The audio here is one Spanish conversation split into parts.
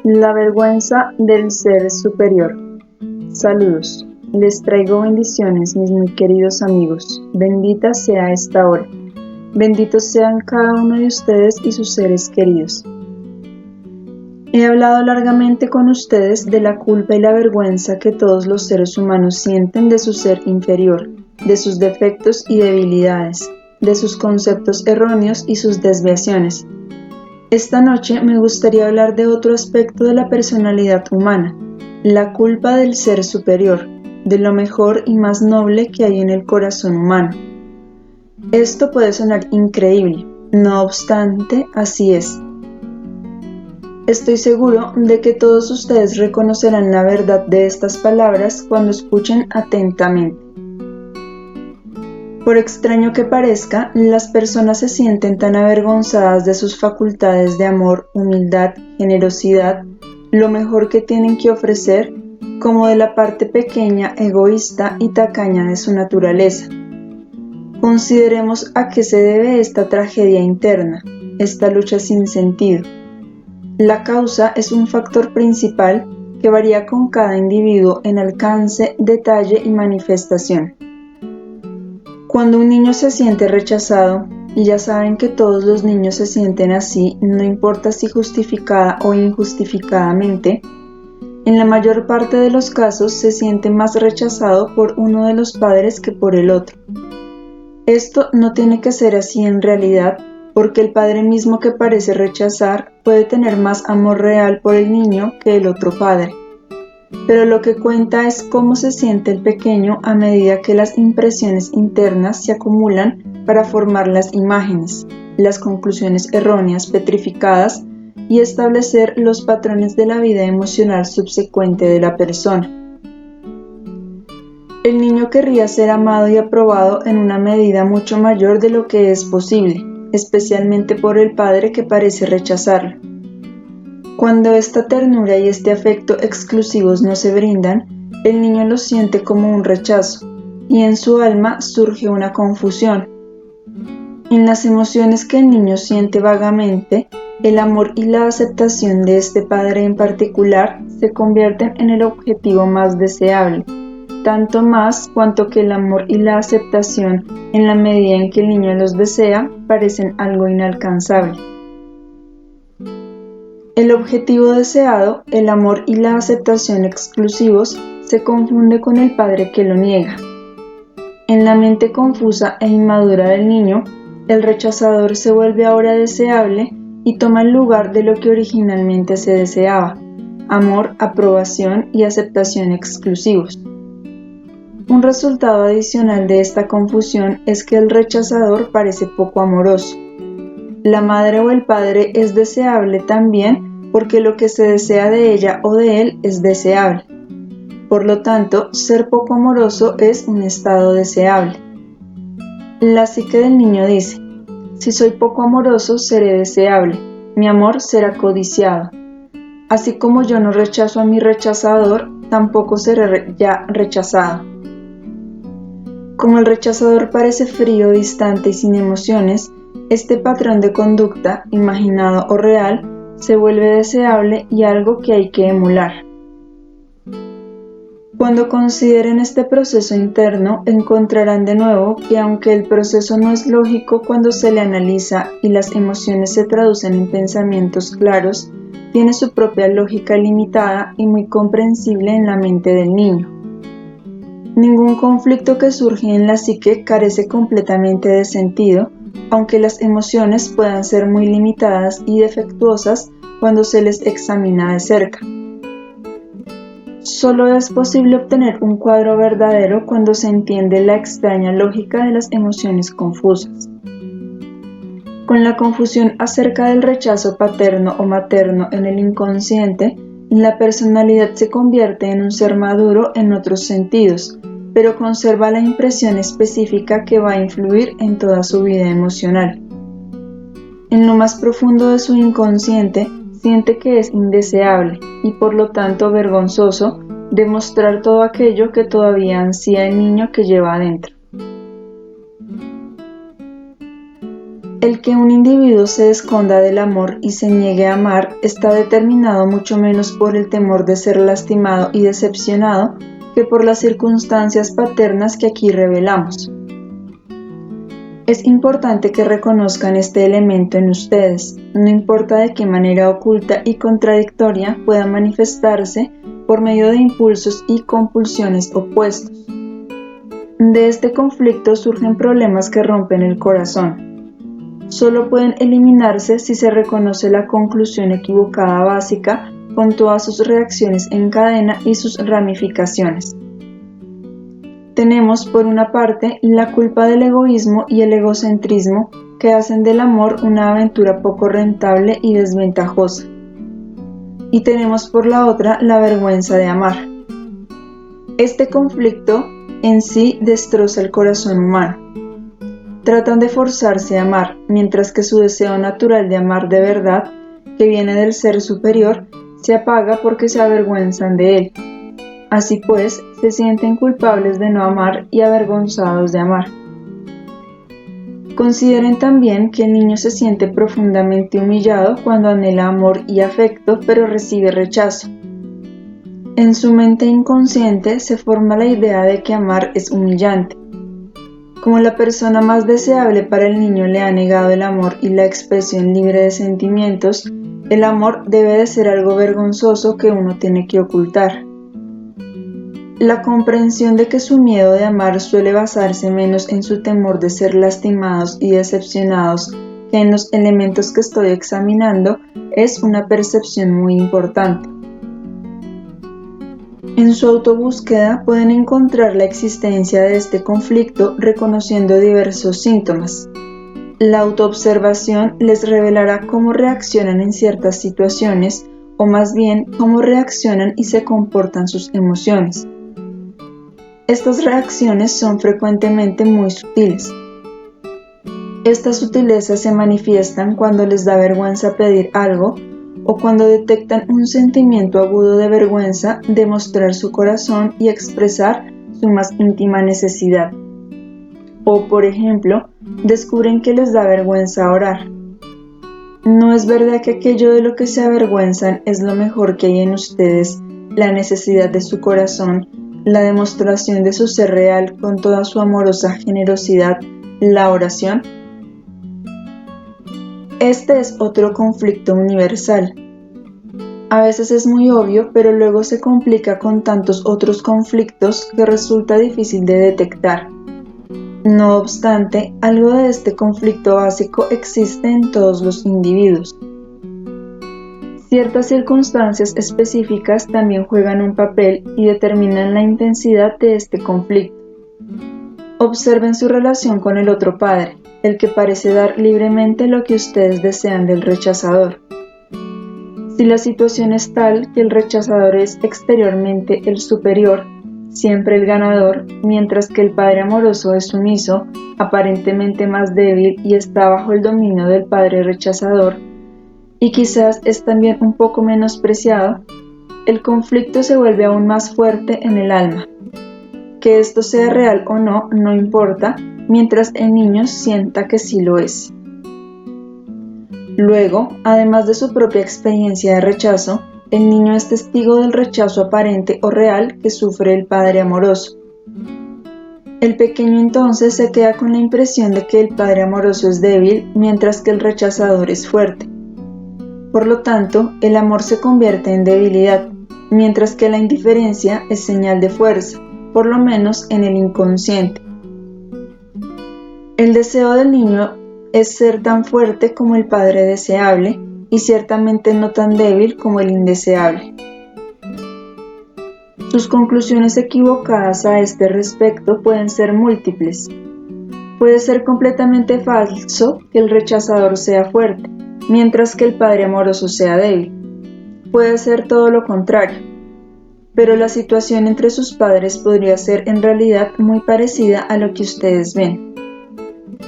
La vergüenza del ser superior. Saludos. Les traigo bendiciones, mis muy queridos amigos. Bendita sea esta hora. Benditos sean cada uno de ustedes y sus seres queridos. He hablado largamente con ustedes de la culpa y la vergüenza que todos los seres humanos sienten de su ser inferior, de sus defectos y debilidades, de sus conceptos erróneos y sus desviaciones. Esta noche me gustaría hablar de otro aspecto de la personalidad humana, la culpa del ser superior, de lo mejor y más noble que hay en el corazón humano. Esto puede sonar increíble, no obstante, así es. Estoy seguro de que todos ustedes reconocerán la verdad de estas palabras cuando escuchen atentamente. Por extraño que parezca, las personas se sienten tan avergonzadas de sus facultades de amor, humildad, generosidad, lo mejor que tienen que ofrecer, como de la parte pequeña, egoísta y tacaña de su naturaleza. Consideremos a qué se debe esta tragedia interna, esta lucha sin sentido. La causa es un factor principal que varía con cada individuo en alcance, detalle y manifestación. Cuando un niño se siente rechazado, y ya saben que todos los niños se sienten así, no importa si justificada o injustificadamente, en la mayor parte de los casos se siente más rechazado por uno de los padres que por el otro. Esto no tiene que ser así en realidad, porque el padre mismo que parece rechazar puede tener más amor real por el niño que el otro padre. Pero lo que cuenta es cómo se siente el pequeño a medida que las impresiones internas se acumulan para formar las imágenes, las conclusiones erróneas petrificadas y establecer los patrones de la vida emocional subsecuente de la persona. El niño querría ser amado y aprobado en una medida mucho mayor de lo que es posible, especialmente por el padre que parece rechazarlo. Cuando esta ternura y este afecto exclusivos no se brindan, el niño lo siente como un rechazo, y en su alma surge una confusión. En las emociones que el niño siente vagamente, el amor y la aceptación de este padre en particular se convierten en el objetivo más deseable, tanto más cuanto que el amor y la aceptación, en la medida en que el niño los desea, parecen algo inalcanzable. El objetivo deseado, el amor y la aceptación exclusivos, se confunde con el padre que lo niega. En la mente confusa e inmadura del niño, el rechazador se vuelve ahora deseable y toma el lugar de lo que originalmente se deseaba: amor, aprobación y aceptación exclusivos. Un resultado adicional de esta confusión es que el rechazador parece poco amoroso. La madre o el padre es deseable también porque lo que se desea de ella o de él es deseable. Por lo tanto, ser poco amoroso es un estado deseable. La psique del niño dice: si soy poco amoroso, seré deseable, mi amor será codiciado. Así como yo no rechazo a mi rechazador, tampoco seré ya rechazado. Como el rechazador parece frío, distante y sin emociones, este patrón de conducta, imaginado o real, se vuelve deseable y algo que hay que emular. Cuando consideren este proceso interno, encontrarán de nuevo que aunque el proceso no es lógico cuando se le analiza y las emociones se traducen en pensamientos claros, tiene su propia lógica limitada y muy comprensible en la mente del niño. Ningún conflicto que surge en la psique carece completamente de sentido, aunque las emociones puedan ser muy limitadas y defectuosas cuando se les examina de cerca. Solo es posible obtener un cuadro verdadero cuando se entiende la extraña lógica de las emociones confusas. Con la confusión acerca del rechazo paterno o materno en el inconsciente, la personalidad se convierte en un ser maduro en otros sentidos, pero conserva la impresión específica que va a influir en toda su vida emocional. En lo más profundo de su inconsciente, siente que es indeseable y por lo tanto vergonzoso demostrar todo aquello que todavía ansía el niño que lleva adentro. El que un individuo se esconda del amor y se niegue a amar está determinado mucho menos por el temor de ser lastimado y decepcionado que por las circunstancias paternas que aquí revelamos. Es importante que reconozcan este elemento en ustedes, no importa de qué manera oculta y contradictoria pueda manifestarse por medio de impulsos y compulsiones opuestos. De este conflicto surgen problemas que rompen el corazón. Solo pueden eliminarse si se reconoce la conclusión equivocada básica con todas sus reacciones en cadena y sus ramificaciones. Tenemos, por una parte, la culpa del egoísmo y el egocentrismo que hacen del amor una aventura poco rentable y desventajosa. Y tenemos, por la otra, la vergüenza de amar. Este conflicto en sí destroza el corazón humano. Tratan de forzarse a amar, mientras que su deseo natural de amar de verdad, que viene del ser superior, se apaga porque se avergüenzan de él. Así pues, se sienten culpables de no amar y avergonzados de amar. Consideren también que el niño se siente profundamente humillado cuando anhela amor y afecto, pero recibe rechazo. En su mente inconsciente se forma la idea de que amar es humillante. Como la persona más deseable para el niño le ha negado el amor y la expresión libre de sentimientos, el amor debe de ser algo vergonzoso que uno tiene que ocultar. La comprensión de que su miedo de amar suele basarse menos en su temor de ser lastimados y decepcionados que en los elementos que estoy examinando es una percepción muy importante. En su autobúsqueda pueden encontrar la existencia de este conflicto reconociendo diversos síntomas. La autoobservación les revelará cómo reaccionan en ciertas situaciones o más bien cómo reaccionan y se comportan sus emociones. Estas reacciones son frecuentemente muy sutiles. Estas sutilezas se manifiestan cuando les da vergüenza pedir algo o cuando detectan un sentimiento agudo de vergüenza de mostrar su corazón y expresar su más íntima necesidad. O, por ejemplo, descubren que les da vergüenza orar. No es verdad que aquello de lo que se avergüenzan es lo mejor que hay en ustedes, la necesidad de su corazón, la demostración de su ser real con toda su amorosa generosidad, la oración. Este es otro conflicto universal. A veces es muy obvio, pero luego se complica con tantos otros conflictos que resulta difícil de detectar. No obstante, algo de este conflicto básico existe en todos los individuos. Ciertas circunstancias específicas también juegan un papel y determinan la intensidad de este conflicto. Observen su relación con el otro padre, el que parece dar libremente lo que ustedes desean del rechazador. Si la situación es tal que el rechazador es exteriormente el superior, siempre el ganador, mientras que el padre amoroso es sumiso, aparentemente más débil y está bajo el dominio del padre rechazador, y quizás es también un poco menospreciado, el conflicto se vuelve aún más fuerte en el alma. Que esto sea real o no, no importa, mientras el niño sienta que sí lo es. Luego, además de su propia experiencia de rechazo, el niño es testigo del rechazo aparente o real que sufre el padre amoroso. El pequeño entonces se queda con la impresión de que el padre amoroso es débil, mientras que el rechazador es fuerte. Por lo tanto, el amor se convierte en debilidad, mientras que la indiferencia es señal de fuerza, por lo menos en el inconsciente. El deseo del niño es ser tan fuerte como el padre deseable y ciertamente no tan débil como el indeseable. Sus conclusiones equivocadas a este respecto pueden ser múltiples. Puede ser completamente falso que el rechazador sea fuerte, mientras que el padre amoroso sea débil. Puede ser todo lo contrario, pero la situación entre sus padres podría ser en realidad muy parecida a lo que ustedes ven.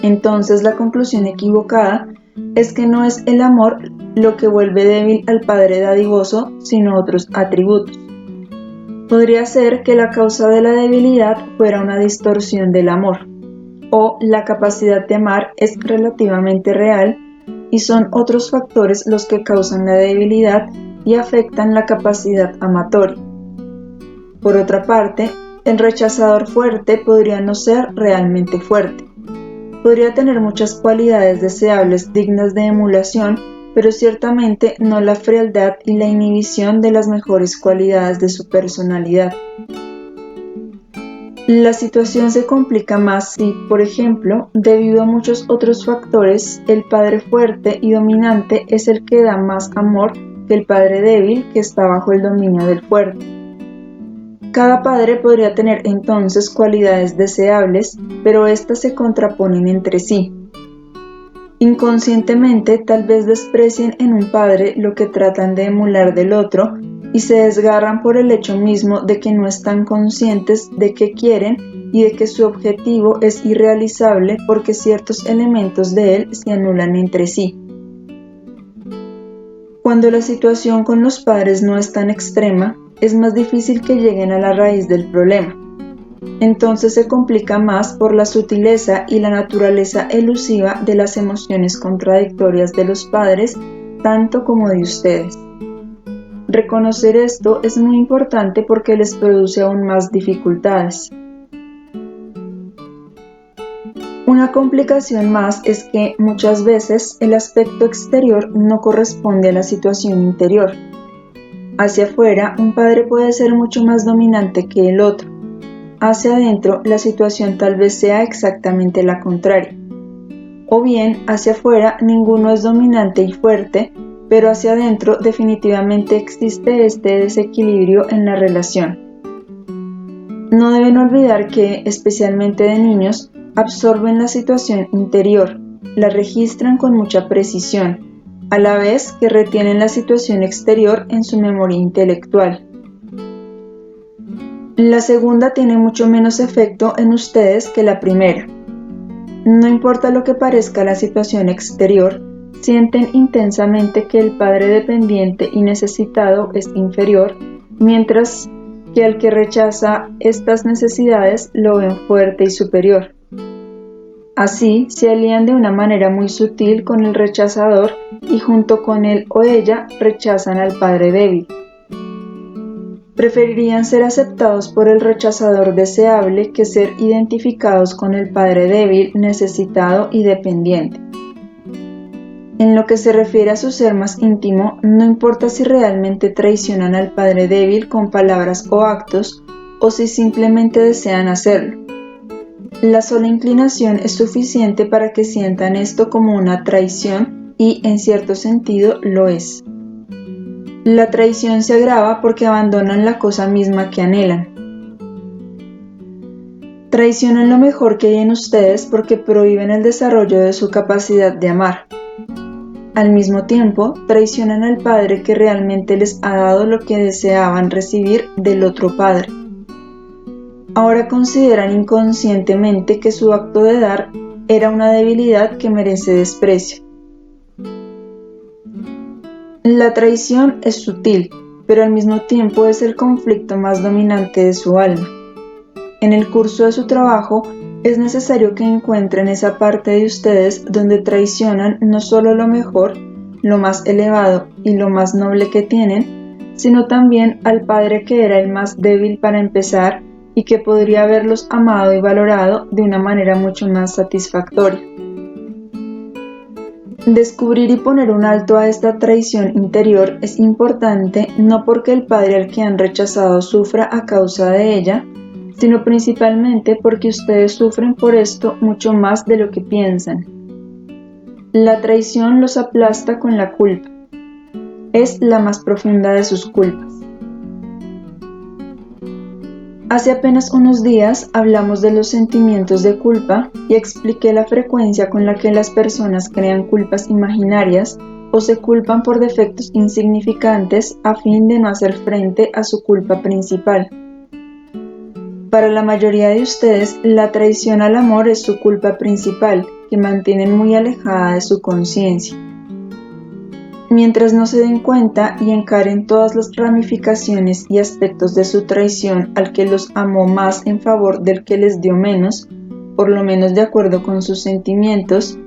Entonces la conclusión equivocada es que no es el amor lo que vuelve débil al padre dadivoso, sino otros atributos. Podría ser que la causa de la debilidad fuera una distorsión del amor. o la capacidad de amar es relativamente real y son otros factores los que causan la debilidad y afectan la capacidad amatoria. Por otra parte, el rechazador fuerte podría no ser realmente fuerte. Podría tener muchas cualidades deseables dignas de emulación, pero ciertamente no la frialdad y la inhibición de las mejores cualidades de su personalidad. La situación se complica más si, por ejemplo, debido a muchos otros factores, el padre fuerte y dominante es el que da más amor que el padre débil que está bajo el dominio del fuerte. Cada padre podría tener entonces cualidades deseables, pero éstas se contraponen entre sí. Inconscientemente tal vez desprecien en un padre lo que tratan de emular del otro y se desgarran por el hecho mismo de que no están conscientes de qué quieren y de que su objetivo es irrealizable porque ciertos elementos de él se anulan entre sí. Cuando la situación con los padres no es tan extrema, es más difícil que lleguen a la raíz del problema. Entonces se complica más por la sutileza y la naturaleza elusiva de las emociones contradictorias de los padres, tanto como de ustedes. Reconocer esto es muy importante porque les produce aún más dificultades. Una complicación más es que muchas veces el aspecto exterior no corresponde a la situación interior. Hacia afuera, un padre puede ser mucho más dominante que el otro. Hacia adentro, la situación tal vez sea exactamente la contraria. O bien, hacia afuera, ninguno es dominante y fuerte, pero hacia adentro definitivamente existe este desequilibrio en la relación. No deben olvidar que, especialmente de niños, absorben la situación interior, la registran con mucha precisión, a la vez que retienen la situación exterior en su memoria intelectual. La segunda tiene mucho menos efecto en ustedes que la primera. No importa lo que parezca la situación exterior, sienten intensamente que el padre dependiente y necesitado es inferior, mientras que al que rechaza estas necesidades lo ven fuerte y superior. Así, se alían de una manera muy sutil con el rechazador y junto con él o ella rechazan al padre débil. Preferirían ser aceptados por el rechazador deseable que ser identificados con el padre débil, necesitado y dependiente. En lo que se refiere a su ser más íntimo, no importa si realmente traicionan al padre débil con palabras o actos, o si simplemente desean hacerlo. La sola inclinación es suficiente para que sientan esto como una traición y, en cierto sentido, lo es. La traición se agrava porque abandonan la cosa misma que anhelan. Traicionan lo mejor que hay en ustedes porque prohíben el desarrollo de su capacidad de amar. Al mismo tiempo, traicionan al padre que realmente les ha dado lo que deseaban recibir del otro padre. Ahora consideran inconscientemente que su acto de dar era una debilidad que merece desprecio. La traición es sutil, pero al mismo tiempo es el conflicto más dominante de su alma. En el curso de su trabajo, es necesario que encuentren esa parte de ustedes donde traicionan no solo lo mejor, lo más elevado y lo más noble que tienen, sino también al padre que era el más débil para empezar y que podría haberlos amado y valorado de una manera mucho más satisfactoria. Descubrir y poner un alto a esta traición interior es importante no porque el padre al que han rechazado sufra a causa de ella, sino principalmente porque ustedes sufren por esto mucho más de lo que piensan. La traición los aplasta con la culpa. Es la más profunda de sus culpas. Hace apenas unos días hablamos de los sentimientos de culpa y expliqué la frecuencia con la que las personas crean culpas imaginarias o se culpan por defectos insignificantes a fin de no hacer frente a su culpa principal. Para la mayoría de ustedes, la traición al amor es su culpa principal, que mantienen muy alejada de su conciencia. Mientras no se den cuenta y encaren todas las ramificaciones y aspectos de su traición al que los amó más en favor del que les dio menos, por lo menos de acuerdo con sus sentimientos,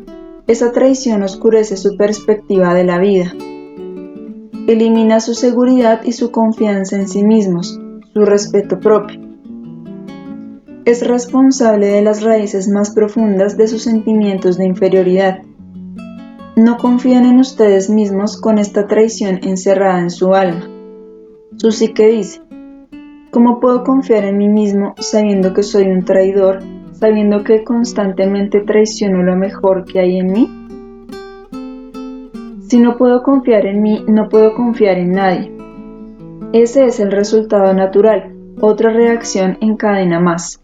esa traición oscurece su perspectiva de la vida. Elimina su seguridad y su confianza en sí mismos, su respeto propio. Es responsable de las raíces más profundas de sus sentimientos de inferioridad. No confían en ustedes mismos con esta traición encerrada en su alma. Su psique dice: ¿cómo puedo confiar en mí mismo sabiendo que soy un traidor, sabiendo que constantemente traiciono lo mejor que hay en mí? Si no puedo confiar en mí, no puedo confiar en nadie. Ese es el resultado natural, otra reacción en cadena más.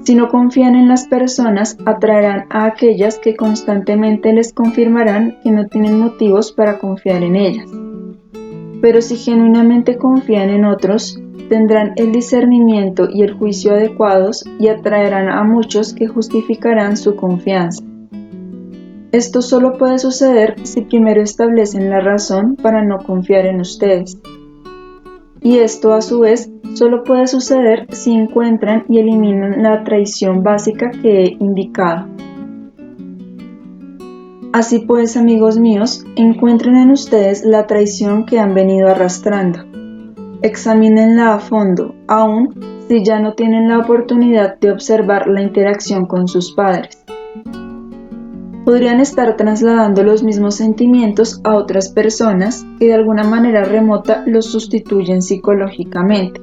Si no confían en las personas, atraerán a aquellas que constantemente les confirmarán que no tienen motivos para confiar en ellas. Pero si genuinamente confían en otros, tendrán el discernimiento y el juicio adecuados y atraerán a muchos que justificarán su confianza. Esto solo puede suceder si primero establecen la razón para no confiar en ustedes. Y esto a su vez solo puede suceder si encuentran y eliminan la traición básica que he indicado. Así pues, amigos míos, encuentren en ustedes la traición que han venido arrastrando. Examínenla a fondo, aun si ya no tienen la oportunidad de observar la interacción con sus padres. Podrían estar trasladando los mismos sentimientos a otras personas que de alguna manera remota los sustituyen psicológicamente.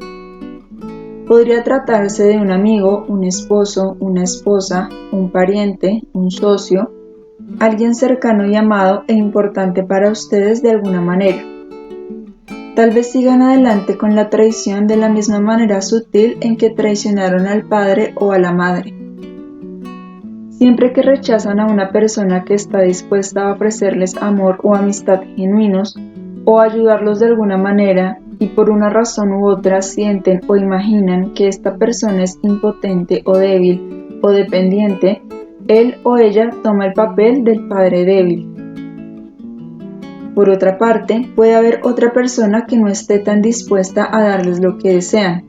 Podría tratarse de un amigo, un esposo, una esposa, un pariente, un socio, alguien cercano y amado e importante para ustedes de alguna manera. Tal vez sigan adelante con la traición de la misma manera sutil en que traicionaron al padre o a la madre. Siempre que rechazan a una persona que está dispuesta a ofrecerles amor o amistad genuinos o ayudarlos de alguna manera y por una razón u otra sienten o imaginan que esta persona es impotente o débil o dependiente, él o ella toma el papel del padre débil. Por otra parte, puede haber otra persona que no esté tan dispuesta a darles lo que desean.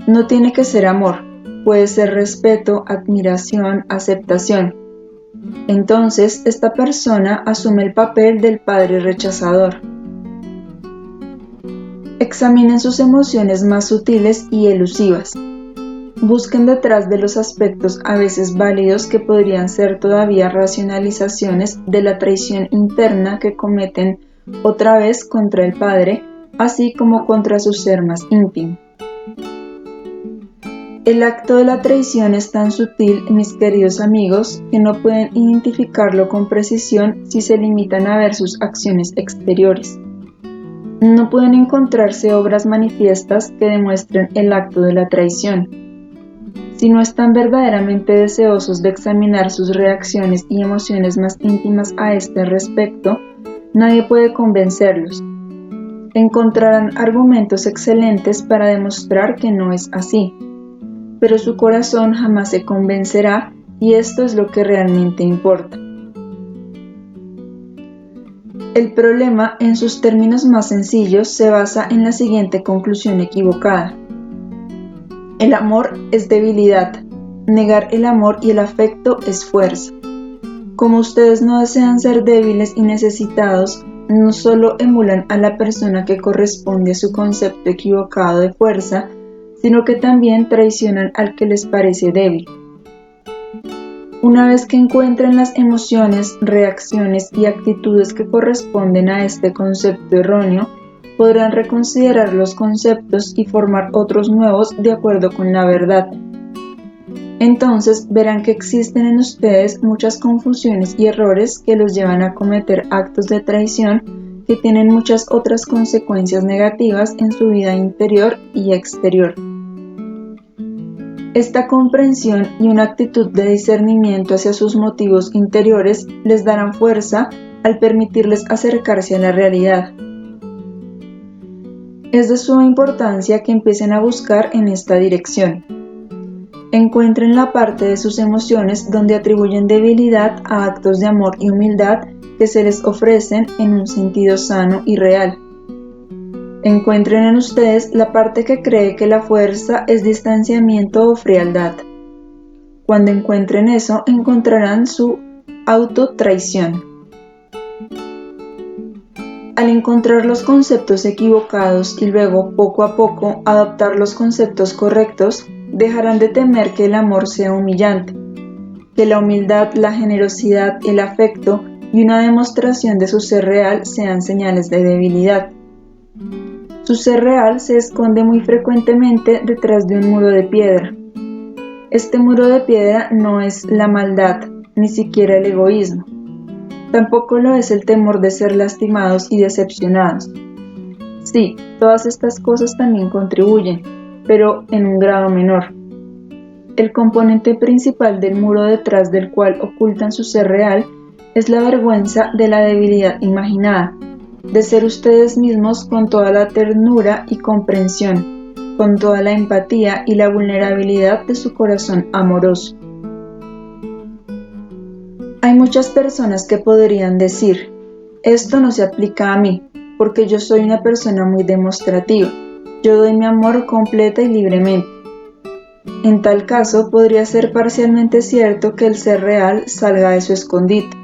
No tiene que ser amor. Puede ser respeto, admiración, aceptación. Entonces, esta persona asume el papel del padre rechazador. Examinen sus emociones más sutiles y elusivas. Busquen detrás de los aspectos a veces válidos que podrían ser todavía racionalizaciones de la traición interna que cometen otra vez contra el padre, así como contra su ser más íntimo. El acto de la traición es tan sutil, mis queridos amigos, que no pueden identificarlo con precisión si se limitan a ver sus acciones exteriores. No pueden encontrarse obras manifiestas que demuestren el acto de la traición. Si no están verdaderamente deseosos de examinar sus reacciones y emociones más íntimas a este respecto, nadie puede convencerlos. Encontrarán argumentos excelentes para demostrar que no es así. Pero su corazón jamás se convencerá y esto es lo que realmente importa. El problema, en sus términos más sencillos, se basa en la siguiente conclusión equivocada. El amor es debilidad. Negar el amor y el afecto es fuerza. Como ustedes no desean ser débiles y necesitados, no solo emulan a la persona que corresponde a su concepto equivocado de fuerza, sino que también traicionan al que les parece débil. Una vez que encuentren las emociones, reacciones y actitudes que corresponden a este concepto erróneo, podrán reconsiderar los conceptos y formar otros nuevos de acuerdo con la verdad. Entonces verán que existen en ustedes muchas confusiones y errores que los llevan a cometer actos de traición que tienen muchas otras consecuencias negativas en su vida interior y exterior. Esta comprensión y una actitud de discernimiento hacia sus motivos interiores les darán fuerza al permitirles acercarse a la realidad. Es de suma importancia que empiecen a buscar en esta dirección. Encuentren la parte de sus emociones donde atribuyen debilidad a actos de amor y humildad que se les ofrecen en un sentido sano y real. Encuentren en ustedes la parte que cree que la fuerza es distanciamiento o frialdad. Cuando encuentren eso, encontrarán su autotraición. Al encontrar los conceptos equivocados y luego, poco a poco, adoptar los conceptos correctos, dejarán de temer que el amor sea humillante, que la humildad, la generosidad, el afecto y una demostración de su ser real sean señales de debilidad. Su ser real se esconde muy frecuentemente detrás de un muro de piedra. Este muro de piedra no es la maldad, ni siquiera el egoísmo. Tampoco lo es el temor de ser lastimados y decepcionados. Sí, todas estas cosas también contribuyen, pero en un grado menor. El componente principal del muro detrás del cual ocultan su ser real es la vergüenza de la debilidad imaginada, de ser ustedes mismos con toda la ternura y comprensión, con toda la empatía y la vulnerabilidad de su corazón amoroso. Hay muchas personas que podrían decir, esto no se aplica a mí, porque yo soy una persona muy demostrativa, yo doy mi amor completa y libremente. En tal caso, podría ser parcialmente cierto que el ser real salga de su escondite,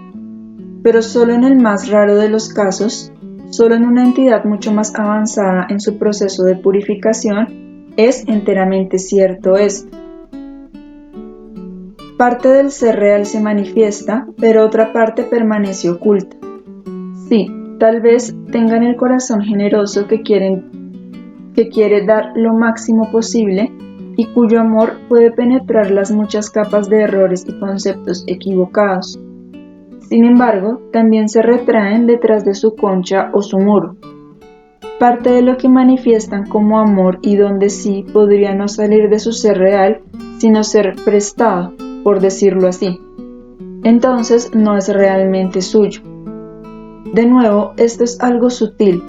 pero solo en el más raro de los casos, solo en una entidad mucho más avanzada en su proceso de purificación, es enteramente cierto esto. Parte del ser real se manifiesta, pero otra parte permanece oculta. Sí, tal vez tengan el corazón generoso que quiere dar lo máximo posible y cuyo amor puede penetrar las muchas capas de errores y conceptos equivocados. Sin embargo, también se retraen detrás de su concha o su muro. Parte de lo que manifiestan como amor y donde sí podría no salir de su ser real, sino ser prestado, por decirlo así. Entonces no es realmente suyo. De nuevo, esto es algo sutil.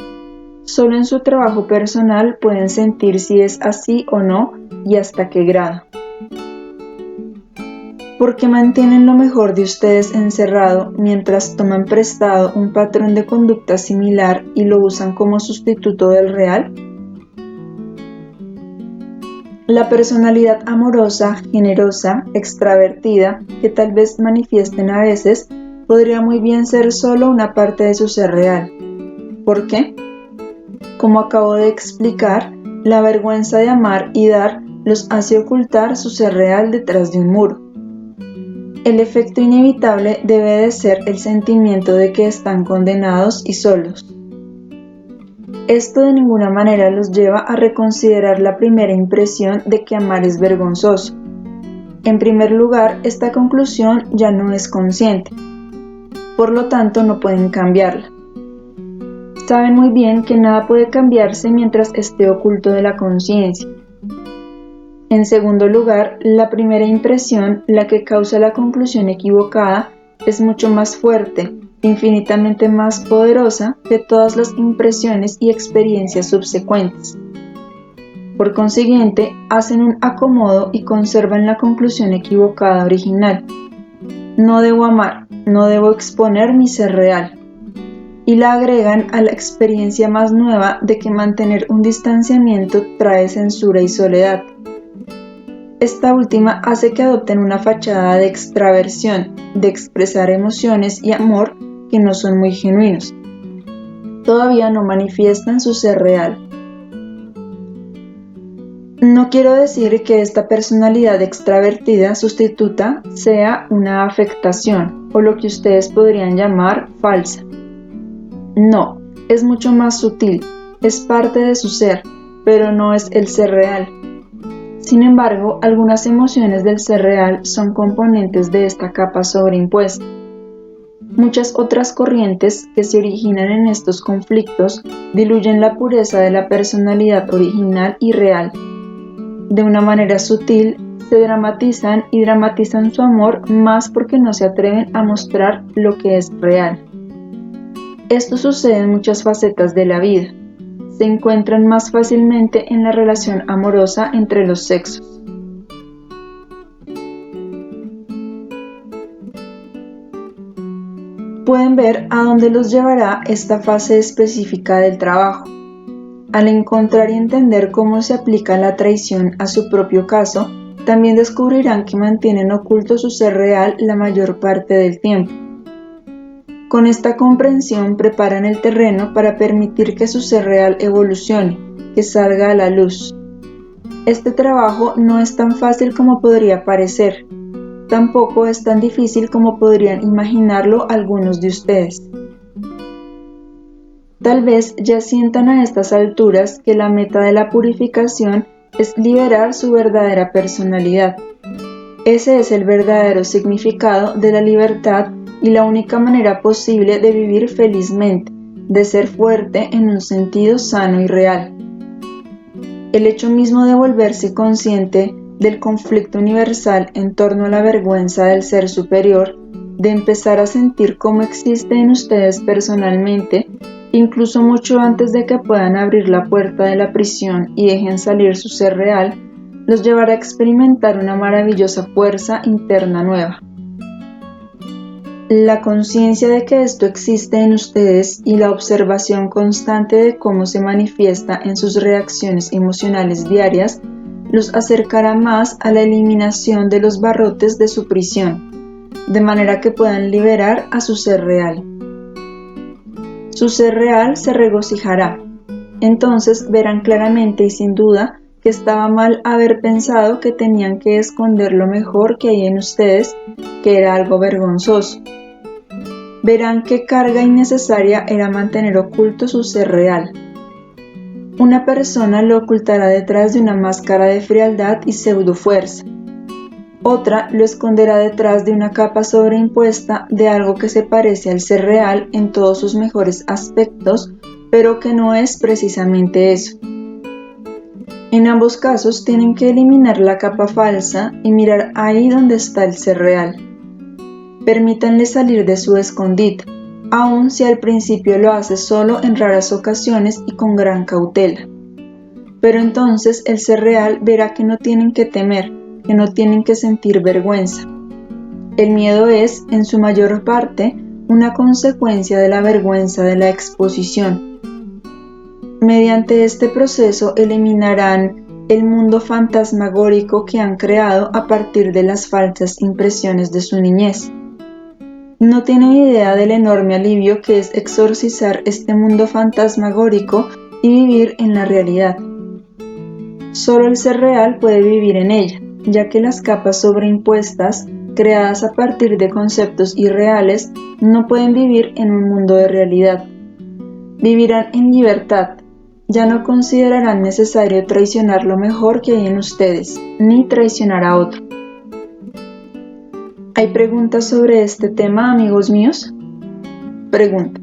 Solo en su trabajo personal pueden sentir si es así o no y hasta qué grado. Porque mantienen lo mejor de ustedes encerrado mientras toman prestado un patrón de conducta similar y lo usan como sustituto del real. La personalidad amorosa, generosa, extravertida, que tal vez manifiesten a veces, podría muy bien ser solo una parte de su ser real. ¿Por qué? Como acabo de explicar, la vergüenza de amar y dar los hace ocultar su ser real detrás de un muro. El efecto inevitable debe de ser el sentimiento de que están condenados y solos. Esto de ninguna manera los lleva a reconsiderar la primera impresión de que amar es vergonzoso. En primer lugar, esta conclusión ya no es consciente, por lo tanto no pueden cambiarla. Saben muy bien que nada puede cambiarse mientras esté oculto de la conciencia. En segundo lugar, la primera impresión, la que causa la conclusión equivocada, es mucho más fuerte, infinitamente más poderosa que todas las impresiones y experiencias subsecuentes. Por consiguiente, hacen un acomodo y conservan la conclusión equivocada original. No debo amar, no debo exponer mi ser real. Y la agregan a la experiencia más nueva de que mantener un distanciamiento trae censura y soledad. Esta última hace que adopten una fachada de extraversión, de expresar emociones y amor que no son muy genuinos. Todavía no manifiestan su ser real. No quiero decir que esta personalidad extravertida sustituta sea una afectación o lo que ustedes podrían llamar falsa. No, es mucho más sutil, es parte de su ser, pero no es el ser real. Sin embargo, algunas emociones del ser real son componentes de esta capa sobreimpuesta. Muchas otras corrientes que se originan en estos conflictos diluyen la pureza de la personalidad original y real. De una manera sutil, se dramatizan y dramatizan su amor más porque no se atreven a mostrar lo que es real. Esto sucede en muchas facetas de la vida. Se encuentran más fácilmente en la relación amorosa entre los sexos. Pueden ver a dónde los llevará esta fase específica del trabajo. Al encontrar y entender cómo se aplica la traición a su propio caso, También descubrirán que mantienen oculto su ser real la mayor parte del tiempo. Con esta comprensión preparan el terreno para permitir que su ser real evolucione, que salga a la luz. Este trabajo no es tan fácil como podría parecer. Tampoco es tan difícil como podrían imaginarlo algunos de ustedes. Tal vez ya sientan a estas alturas que la meta de la purificación es liberar su verdadera personalidad. Ese es el verdadero significado de la libertad y la única manera posible de vivir felizmente, de ser fuerte en un sentido sano y real. El hecho mismo de volverse consciente del conflicto universal en torno a la vergüenza del ser superior, de empezar a sentir cómo existe en ustedes personalmente, incluso mucho antes de que puedan abrir la puerta de la prisión y dejen salir su ser real, los llevará a experimentar una maravillosa fuerza interna nueva. La conciencia de que esto existe en ustedes y la observación constante de cómo se manifiesta en sus reacciones emocionales diarias los acercará más a la eliminación de los barrotes de su prisión, de manera que puedan liberar a su ser real. Su ser real se regocijará. Entonces verán claramente y sin duda que estaba mal haber pensado que tenían que esconder lo mejor que hay en ustedes, que era algo vergonzoso. Verán qué carga innecesaria era mantener oculto su ser real. Una persona lo ocultará detrás de una máscara de frialdad y pseudofuerza. Otra lo esconderá detrás de una capa sobreimpuesta de algo que se parece al ser real en todos sus mejores aspectos, pero que no es precisamente eso. En ambos casos tienen que eliminar la capa falsa y mirar ahí donde está el ser real. Permítanle salir de su escondite, aun si al principio lo hace solo en raras ocasiones y con gran cautela. Pero entonces el ser real verá que no tienen que temer, que no tienen que sentir vergüenza. El miedo es, en su mayor parte, una consecuencia de la vergüenza de la exposición. Mediante este proceso eliminarán el mundo fantasmagórico que han creado a partir de las falsas impresiones de su niñez. No tienen idea del enorme alivio que es exorcizar este mundo fantasmagórico y vivir en la realidad. Solo el ser real puede vivir en ella, ya que las capas sobreimpuestas, creadas a partir de conceptos irreales, no pueden vivir en un mundo de realidad. Vivirán en libertad. Ya no considerarán necesario traicionar lo mejor que hay en ustedes, ni traicionar a otro. ¿Hay preguntas sobre este tema, amigos míos? Pregunta: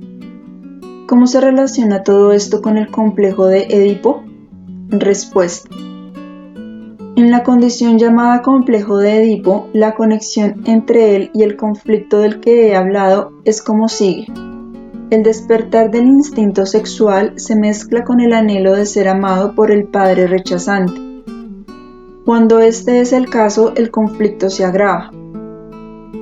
¿cómo se relaciona todo esto con el complejo de Edipo? Respuesta: en la condición llamada complejo de Edipo, la conexión entre él y el conflicto del que he hablado es como sigue. El despertar del instinto sexual se mezcla con el anhelo de ser amado por el padre rechazante. Cuando este es el caso, el conflicto se agrava.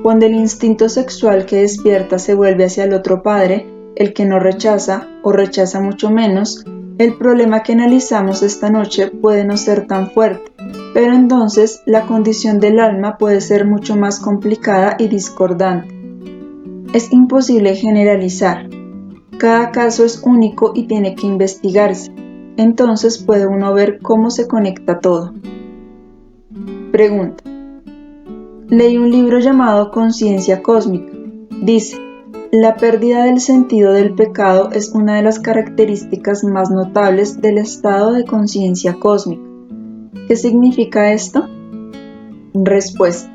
Cuando el instinto sexual que despierta se vuelve hacia el otro padre, el que no rechaza o rechaza mucho menos, el problema que analizamos esta noche puede no ser tan fuerte, pero entonces la condición del alma puede ser mucho más complicada y discordante. Es imposible generalizar. Cada caso es único y tiene que investigarse. Entonces puede uno ver cómo se conecta todo. Pregunta: leí un libro llamado Conciencia Cósmica. Dice: la pérdida del sentido del pecado es una de las características más notables del estado de conciencia cósmica. ¿Qué significa esto? Respuesta: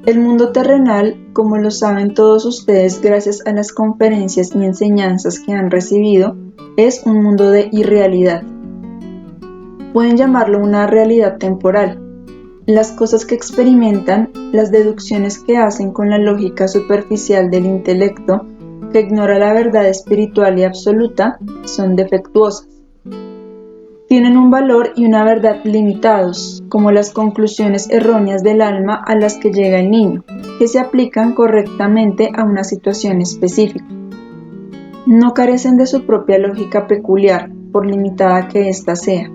el mundo terrenal, como lo saben todos ustedes gracias a las conferencias y enseñanzas que han recibido, es un mundo de irrealidad. Pueden llamarlo una realidad temporal. Las cosas que experimentan, las deducciones que hacen con la lógica superficial del intelecto, que ignora la verdad espiritual y absoluta, son defectuosas. Tienen un valor y una verdad limitados, como las conclusiones erróneas del alma a las que llega el niño, que se aplican correctamente a una situación específica. No carecen de su propia lógica peculiar, por limitada que ésta sea.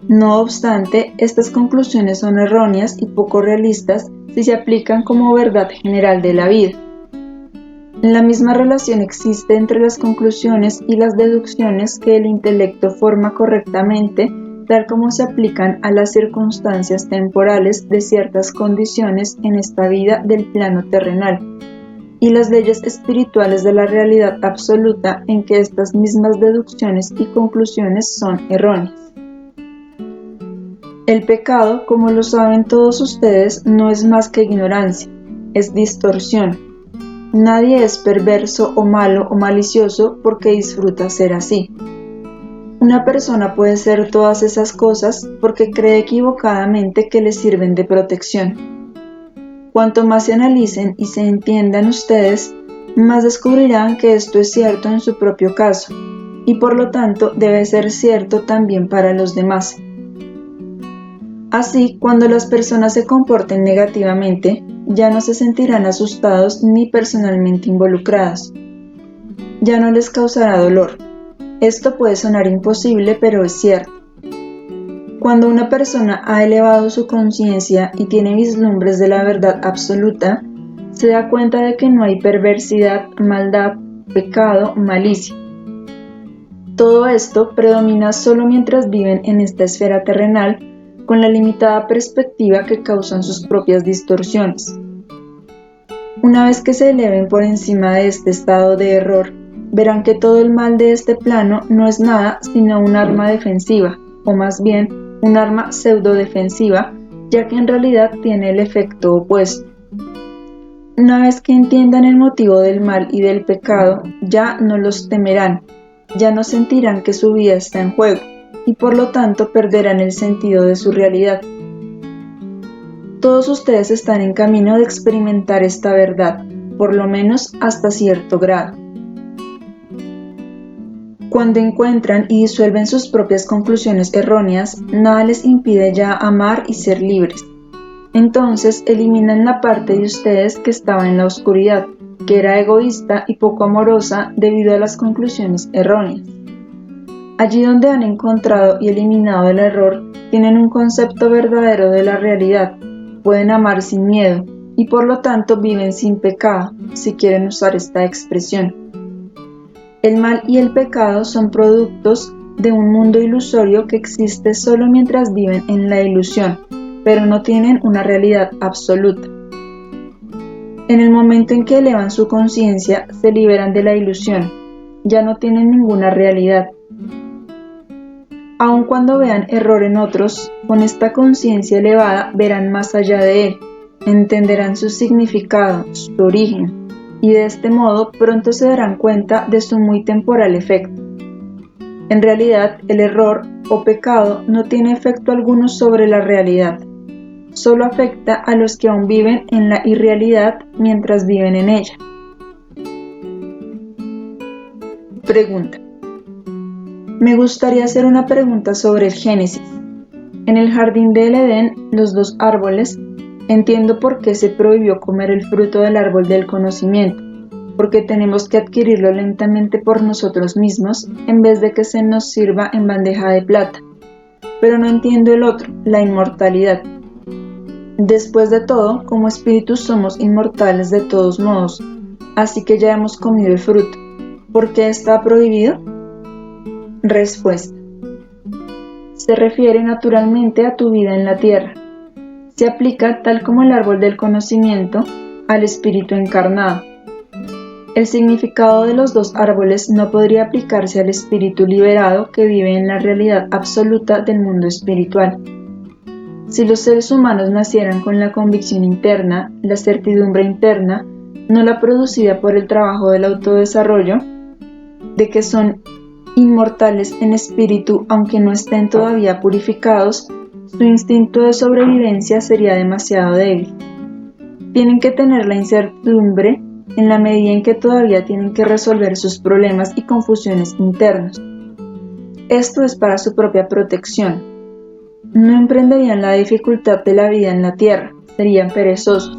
No obstante, estas conclusiones son erróneas y poco realistas si se aplican como verdad general de la vida. La misma relación existe entre las conclusiones y las deducciones que el intelecto forma correctamente, tal como se aplican a las circunstancias temporales de ciertas condiciones en esta vida del plano terrenal, y las leyes espirituales de la realidad absoluta en que estas mismas deducciones y conclusiones son erróneas. El pecado, como lo saben todos ustedes, no es más que ignorancia, es distorsión. Nadie es perverso o malo o malicioso porque disfruta ser así. Una persona puede ser todas esas cosas porque cree equivocadamente que le sirven de protección. Cuanto más se analicen y se entiendan ustedes, más descubrirán que esto es cierto en su propio caso, y por lo tanto debe ser cierto también para los demás. Así, cuando las personas se comporten negativamente, ya no se sentirán asustados ni personalmente involucrados. Ya no les causará dolor. Esto puede sonar imposible, pero es cierto. Cuando una persona ha elevado su conciencia y tiene vislumbres de la verdad absoluta, se da cuenta de que no hay perversidad, maldad, pecado, malicia. Todo esto predomina solo mientras viven en esta esfera terrenal, con la limitada perspectiva que causan sus propias distorsiones. Una vez que se eleven por encima de este estado de error, verán que todo el mal de este plano no es nada sino un arma defensiva, o más bien un arma pseudodefensiva, ya que en realidad tiene el efecto opuesto. Una vez que entiendan el motivo del mal y del pecado, ya no los temerán, ya no sentirán que su vida está en juego, y por lo tanto perderán el sentido de su realidad. Todos ustedes están en camino de experimentar esta verdad, por lo menos hasta cierto grado. Cuando encuentran y disuelven sus propias conclusiones erróneas, nada les impide ya amar y ser libres. Entonces eliminan la parte de ustedes que estaba en la oscuridad, que era egoísta y poco amorosa debido a las conclusiones erróneas. Allí donde han encontrado y eliminado el error, tienen un concepto verdadero de la realidad, pueden amar sin miedo y por lo tanto viven sin pecado, si quieren usar esta expresión. El mal y el pecado son productos de un mundo ilusorio que existe solo mientras viven en la ilusión, pero no tienen una realidad absoluta. En el momento en que elevan su conciencia, se liberan de la ilusión, ya no tienen ninguna realidad. Aun cuando vean error en otros, con esta conciencia elevada verán más allá de él, entenderán su significado, su origen, y de este modo pronto se darán cuenta de su muy temporal efecto. En realidad, el error o pecado no tiene efecto alguno sobre la realidad, solo afecta a los que aún viven en la irrealidad mientras viven en ella. Pregunta. Me gustaría hacer una pregunta sobre el Génesis. En el jardín del Edén, los dos árboles, entiendo por qué se prohibió comer el fruto del árbol del conocimiento, porque tenemos que adquirirlo lentamente por nosotros mismos en vez de que se nos sirva en bandeja de plata. Pero no entiendo el otro, la inmortalidad. Después de todo, como espíritus somos inmortales de todos modos, así que ya hemos comido el fruto. ¿Por qué está prohibido? Respuesta. Se refiere naturalmente a tu vida en la tierra. Se aplica, tal como el árbol del conocimiento, al espíritu encarnado. El significado de los dos árboles no podría aplicarse al espíritu liberado que vive en la realidad absoluta del mundo espiritual. Si los seres humanos nacieran con la convicción interna, la certidumbre interna, no la producida por el trabajo del autodesarrollo, de que son inmortales en espíritu aunque no estén todavía purificados, su instinto de sobrevivencia sería demasiado débil. Tienen que tener la incertidumbre en la medida en que todavía tienen que resolver sus problemas y confusiones internos. Esto es para su propia protección. No emprenderían la dificultad de la vida en la tierra, serían perezosos.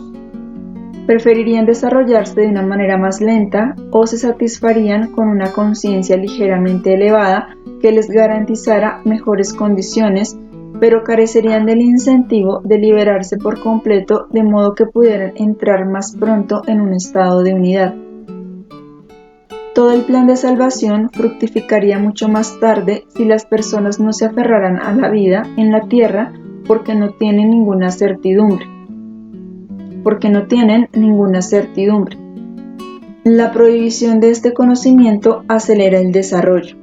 Preferirían desarrollarse de una manera más lenta o se satisfarían con una conciencia ligeramente elevada que les garantizara mejores condiciones pero carecerían del incentivo de liberarse por completo de modo que pudieran entrar más pronto en un estado de unidad. Todo el plan de salvación fructificaría mucho más tarde si las personas no se aferraran a la vida en la tierra porque no tienen ninguna certidumbre. La prohibición de este conocimiento acelera el desarrollo.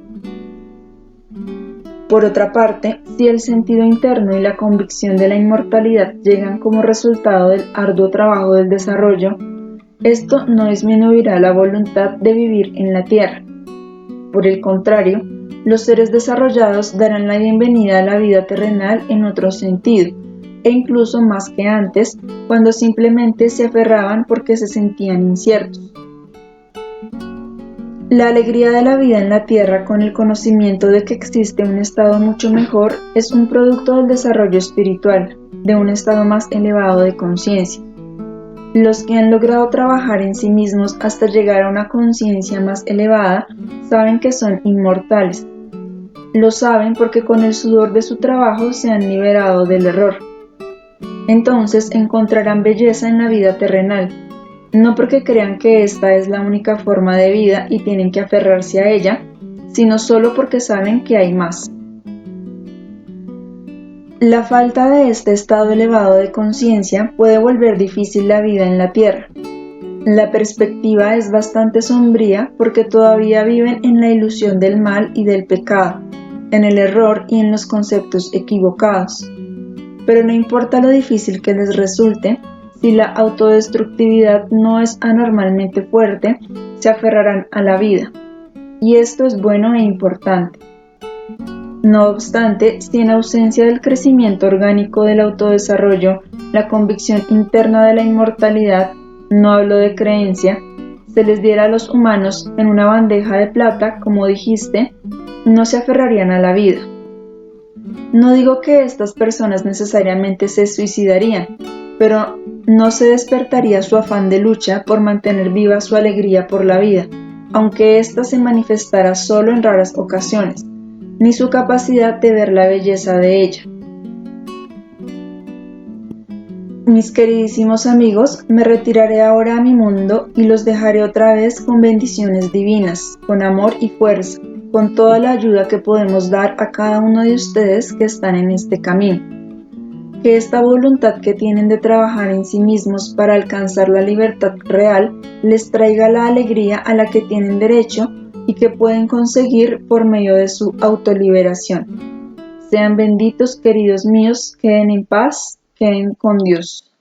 Por otra parte, si el sentido interno y la convicción de la inmortalidad llegan como resultado del arduo trabajo del desarrollo, esto no disminuirá la voluntad de vivir en la tierra. Por el contrario, los seres desarrollados darán la bienvenida a la vida terrenal en otro sentido, e incluso más que antes, cuando simplemente se aferraban porque se sentían inciertos. La alegría de la vida en la tierra con el conocimiento de que existe un estado mucho mejor es un producto del desarrollo espiritual, de un estado más elevado de conciencia. Los que han logrado trabajar en sí mismos hasta llegar a una conciencia más elevada saben que son inmortales. Lo saben porque con el sudor de su trabajo se han liberado del error. Entonces encontrarán belleza en la vida terrenal, no porque crean que esta es la única forma de vida y tienen que aferrarse a ella, sino solo porque saben que hay más. La falta de este estado elevado de conciencia puede volver difícil la vida en la tierra. La perspectiva es bastante sombría porque todavía viven en la ilusión del mal y del pecado, en el error y en los conceptos equivocados. Pero no importa lo difícil que les resulte, si la autodestructividad no es anormalmente fuerte, se aferrarán a la vida. Y esto es bueno e importante. No obstante, si en ausencia del crecimiento orgánico del autodesarrollo, la convicción interna de la inmortalidad, no hablo de creencia, se les diera a los humanos en una bandeja de plata, como dijiste, no se aferrarían a la vida. No digo que estas personas necesariamente se suicidarían, pero no se despertaría su afán de lucha por mantener viva su alegría por la vida, aunque ésta se manifestara solo en raras ocasiones, ni su capacidad de ver la belleza de ella. Mis queridísimos amigos, me retiraré ahora a mi mundo y los dejaré otra vez con bendiciones divinas, con amor y fuerza, con toda la ayuda que podemos dar a cada uno de ustedes que están en este camino. Que esta voluntad que tienen de trabajar en sí mismos para alcanzar la libertad real les traiga la alegría a la que tienen derecho y que pueden conseguir por medio de su autoliberación. Sean benditos, queridos míos, queden en paz, queden con Dios.